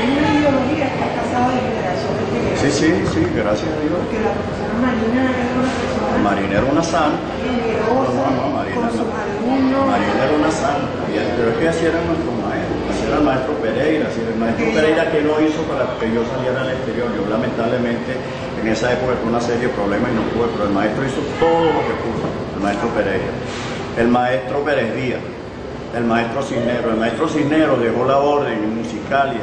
una ideología que ha pasado de generación en generación. Sí, gracias a Dios. Porque la profesora Marina era una persona Marina era una santa. generosa, Marina, con sus alumnos. Marina era una santa. Pero es que así era nuestro maestro. Así era el maestro Pereira. Así era el maestro Pereira que no hizo para que yo saliera al exterior. Yo lamentablemente en esa época tuve una serie de problemas y no pude, pero el maestro hizo todo lo que pudo. El maestro Pereira. El maestro Pérez Díaz. El maestro Cisneros. El maestro Cisneros dejó la orden en Musicalia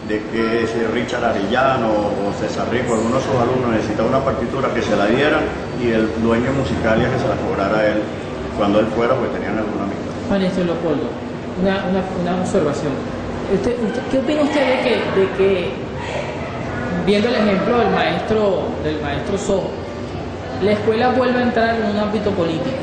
de que si Richard Arellano o César Rico, alguno de sus alumnos necesitaba una partitura, que se la dieran, y el dueño de Musicalia que se la cobrara a él cuando él fuera, pues tenían alguna amistad. Maestro Leopoldo, una observación. ¿Qué opina usted de que, viendo el ejemplo del maestro Sojo, la escuela vuelve a entrar en un ámbito político?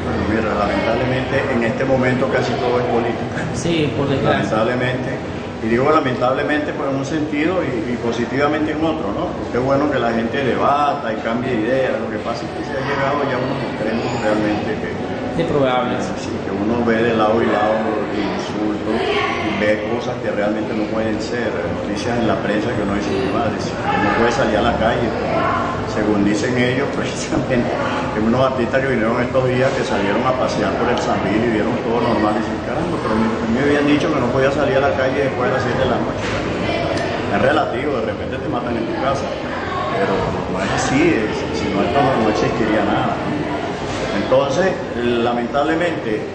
Bueno, mira, lamentablemente en este momento casi todo es política. Sí, por desgracia. Lamentablemente. Y digo lamentablemente pues en un sentido y positivamente en otro, ¿no? Porque es bueno que la gente debata y cambie ideas. Lo que pasa es que se ha llegado ya a unos extremos realmente que... Improbables. Sí, que uno ve de lado y lado insultos y ve cosas que realmente no pueden ser. Noticias en la prensa que uno dice, mi madre, si uno puede salir a la calle, según dicen ellos, precisamente, que unos artistas que vinieron estos días que salieron a pasear por el Sambil y vieron todo normal y dicen, caramba, pero me habían dicho que no podía salir a la calle después de las 7 de la noche. Es relativo, de repente te matan en tu casa, pero no es así, si no esto no existiría nada, ¿no? Entonces, lamentablemente,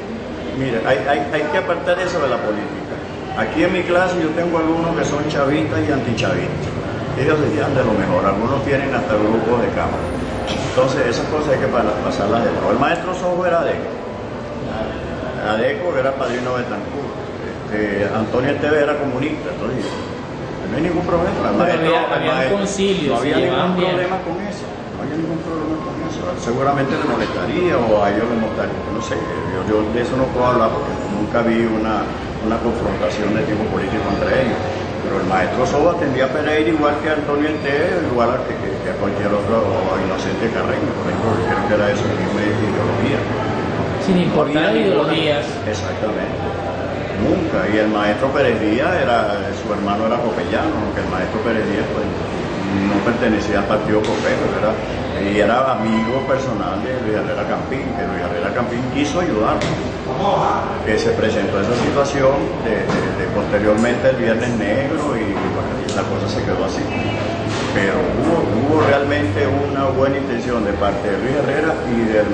mire, hay que apartar eso de la política. Aquí en mi clase yo tengo alumnos que son chavistas y antichavistas. Ellos se llevan de lo mejor, algunos tienen hasta grupos de cámara. Entonces, esas cosas hay que pasarlas de lado. El maestro Sojo era Adeco, que era padrino de Betancourt. Antonio Esteves era comunista, entonces no hay ningún problema. Había un concilio, no había ningún problema con eso. No había ningún problema con eso. Seguramente le molestaría o a ellos les molestaría. No sé, yo de eso no puedo hablar porque nunca vi una confrontación de tipo político entre ellos. Pero el maestro Sojo atendía a Pereira igual que a Antonio Esteves, igual que a cualquier otro, o a Inocente Carreño, por ejemplo, creo que era eso, misma ideología. Sin importar ideologías. Exactamente. Nunca. Y el maestro Pérez Díaz su hermano era copellano, aunque el maestro Pérez Díaz pues, no pertenecía al partido copero, y era amigo personal de Luis Herrera Campín, que Luis Herrera Campín quiso ayudarlo, que se presentó esa situación de posteriormente el Viernes Negro y bueno, la cosa se quedó así. Pero hubo realmente una buena intención de parte de Luis Herrera y del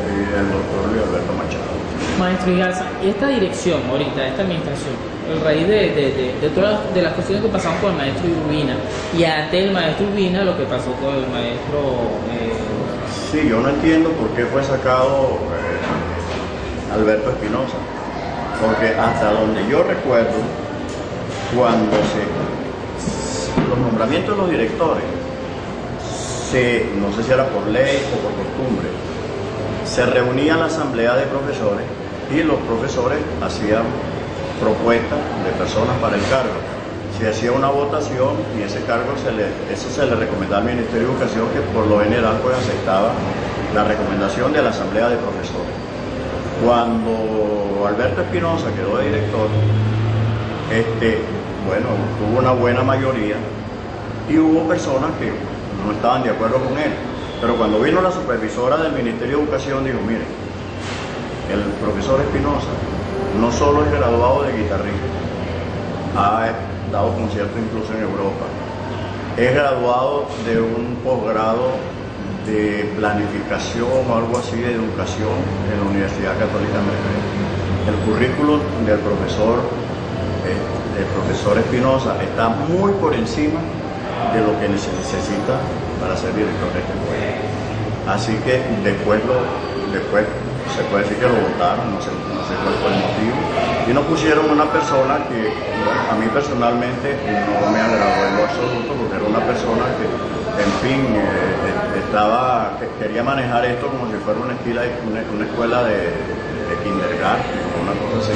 doctor Luis Alberto Machado. Maestro Igarza, esta dirección ahorita, esta administración, el raíz de todas las cuestiones que pasaron con el maestro Urbina y antes del maestro Urbina lo que pasó con el maestro... Sí, yo no entiendo por qué fue sacado Alberto Espinosa, porque hasta donde yo recuerdo, cuando los nombramientos de los directores, no sé si era por ley o por costumbre, se reunía la asamblea de profesores y los profesores hacían propuestas de personas para el cargo. Se hacía una votación y ese cargo eso se le recomendaba al Ministerio de Educación, que por lo general pues aceptaba la recomendación de la asamblea de profesores. Cuando Alberto Espinosa quedó de director, bueno, tuvo una buena mayoría y hubo personas que no estaban de acuerdo con él. Pero cuando vino la supervisora del Ministerio de Educación, dijo, mire, el profesor Espinosa no solo es graduado de guitarrista, ha dado conciertos incluso en Europa, es graduado de un posgrado de planificación o algo así de educación en la Universidad Católica Americana. El currículum del profesor Espinosa está muy por encima de lo que se necesita para ser director de esta escuela. Así que después se puede decir que lo votaron, no sé cuál fue el motivo, y nos pusieron una persona que bueno, a mí personalmente no me agradó en lo absoluto, porque era una persona que, en fin, quería manejar esto como si fuera una escuela de kindergarten, una cosa así.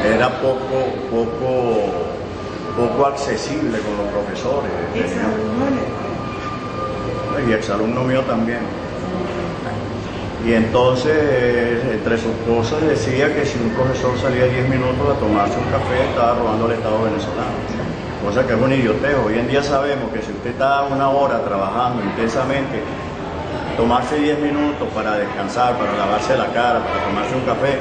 Era poco accesible con los profesores. Exalumno. Y exalumno mío también. Y entonces, entre sus cosas, decía que si un profesor salía 10 minutos a tomarse un café, estaba robando al Estado venezolano. Cosa que es un idiotez. Hoy en día sabemos que si usted está una hora trabajando intensamente, tomarse 10 minutos para descansar, para lavarse la cara, para tomarse un café,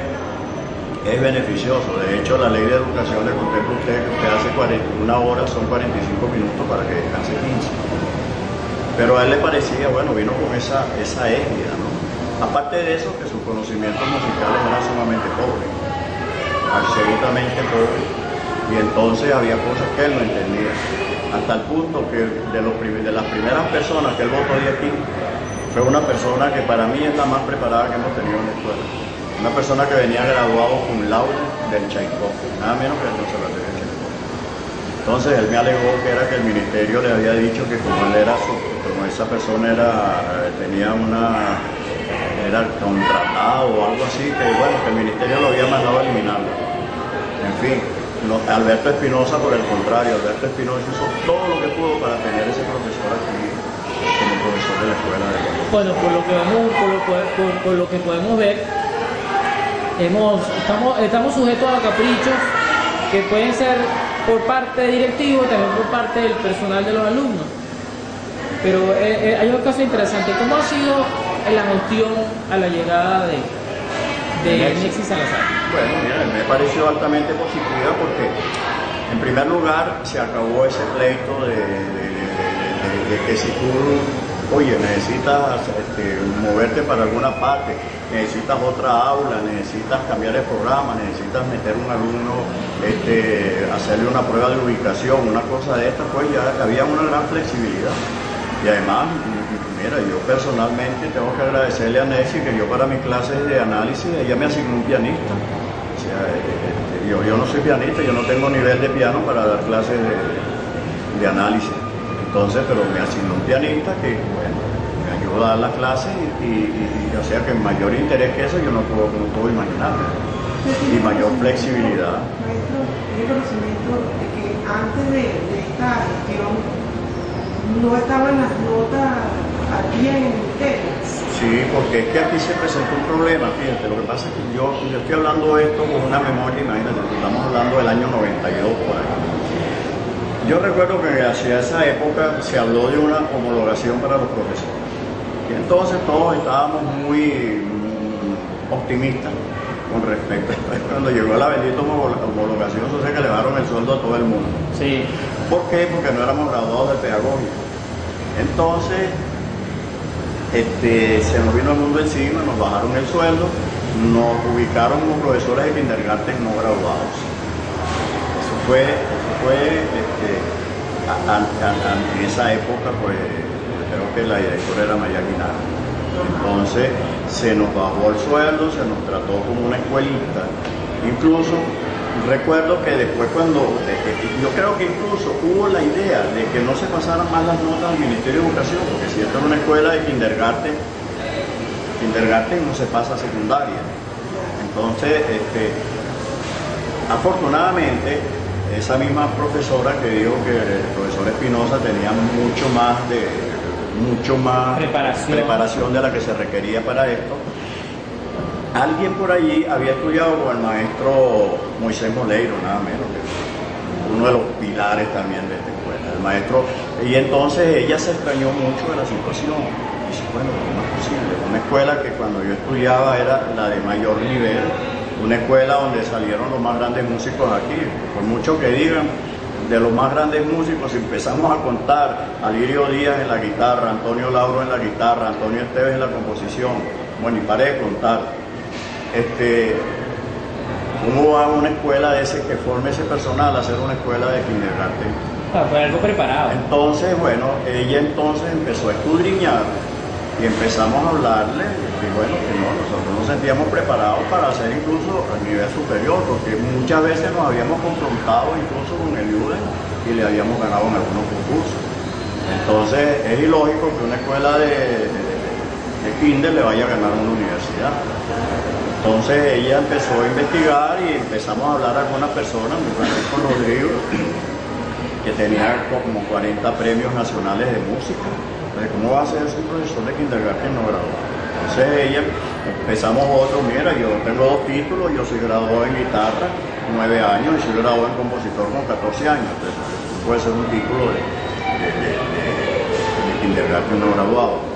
es beneficioso. De hecho, la ley de educación le contempla a usted que usted hace 41 horas, son 45 minutos para que descanse 15. Pero a él le parecía, bueno, vino con esa égida, ¿no? Aparte de eso, que sus conocimientos musicales eran sumamente pobres, absolutamente pobres, y entonces había cosas que él no entendía, hasta el punto que de las primeras personas que él votó de aquí, fue una persona que para mí es la más preparada que hemos tenido en la escuela, una persona que venía graduado cum laude del Tchaikovsky, nada menos que del Conservatorio de Tchaikovsky. Entonces él me alegó que era que el ministerio le había dicho que como esa persona era contratado o algo así, que bueno, que el ministerio lo había mandado a eliminarlo. En fin, Alberto Espinosa, por el contrario, Alberto Espinosa hizo todo lo que pudo para tener ese profesor aquí como profesor de la escuela de Guadalupe. Bueno, por lo que podemos ver, estamos sujetos a caprichos que pueden ser por parte del directivo, también por parte del personal de los alumnos. Pero hay un caso interesante. ¿Cómo ha sido la gestión a la llegada de Nexi Salazar? Bueno, mira, me pareció altamente positiva porque, en primer lugar, se acabó ese pleito de que si tú, oye, necesitas moverte para alguna parte, necesitas otra aula, necesitas cambiar el programa, necesitas meter un alumno, hacerle una prueba de ubicación, una cosa de esta, pues ya había una gran flexibilidad. Y además, mira, yo personalmente tengo que agradecerle a Nexi que yo para mis clases de análisis, ella me asignó un pianista. O sea, yo no soy pianista, yo no tengo nivel de piano para dar clases de análisis. Entonces, pero me asignó un pianista que, bueno, me ayudó a dar las clases y o sea que mayor interés que eso yo no puedo imaginarme. Y mayor flexibilidad. Maestro, tiene conocimiento de que antes de esta gestión no estaban las notas aquí en el ministerio. Sí, porque es que aquí se presentó un problema, fíjate, lo que pasa es que yo estoy hablando de esto con una memoria, imagínate, estamos hablando del año 92 por ahí. Yo recuerdo que hacia esa época se habló de una homologación para los profesores. Y entonces todos estábamos muy optimistas con respecto a cuando llegó la bendita homologación, eso se que elevaron el sueldo a todo el mundo. Sí. ¿Por qué? Porque no éramos graduados del pedagógico. Entonces, se nos vino el mundo encima, nos bajaron el sueldo, nos ubicaron como profesores de kindergarten no graduados. Eso fue en esa época, pues creo que la directora era María Aguilar. Entonces se nos bajó el sueldo, se nos trató como una escuelita. Incluso recuerdo que después yo creo que incluso hubo la idea de que no se pasaran más las notas al Ministerio de Educación, porque si esto es una escuela de kindergarten no se pasa a secundaria. Entonces, afortunadamente, esa misma profesora que dijo que el profesor Espinosa tenía mucho más preparación de la que se requería para esto. Alguien por allí había estudiado con el maestro Moisés Moleiro, nada menos, que uno de los pilares también de esta escuela, el maestro, y entonces ella se extrañó mucho de la situación. Y dice, bueno, ¿cómo es posible? Una escuela que cuando yo estudiaba era la de mayor nivel, una escuela donde salieron los más grandes músicos aquí, por mucho que digan, de los más grandes músicos, si empezamos a contar a Lirio Díaz en la guitarra, Antonio Lauro en la guitarra, Antonio Esteves en la composición, bueno, y paré de contar. ¿Cómo va una escuela de ese que forme ese personal a ser una escuela de kindergarten? Fue algo preparado. Entonces, bueno, ella entonces empezó a escudriñar y empezamos a hablarle y bueno, que no, nosotros nos sentíamos preparados para hacer incluso a nivel superior, porque muchas veces nos habíamos confrontado incluso con el IUDEN y le habíamos ganado en algunos concursos. Entonces, es ilógico que una escuela de kinder le vaya a ganar a una universidad. Entonces ella empezó a investigar y empezamos a hablar a algunas personas, Francisco Rodrigo, que tenía como 40 premios nacionales de música. Entonces, ¿cómo va a ser un profesor de kindergarten no graduado? Entonces ella, empezamos otro, mira, yo tengo 2 títulos, yo soy graduado en guitarra, 9 años, y soy graduado en compositor con 14 años. Entonces, puede ser un título de kindergarten no graduado.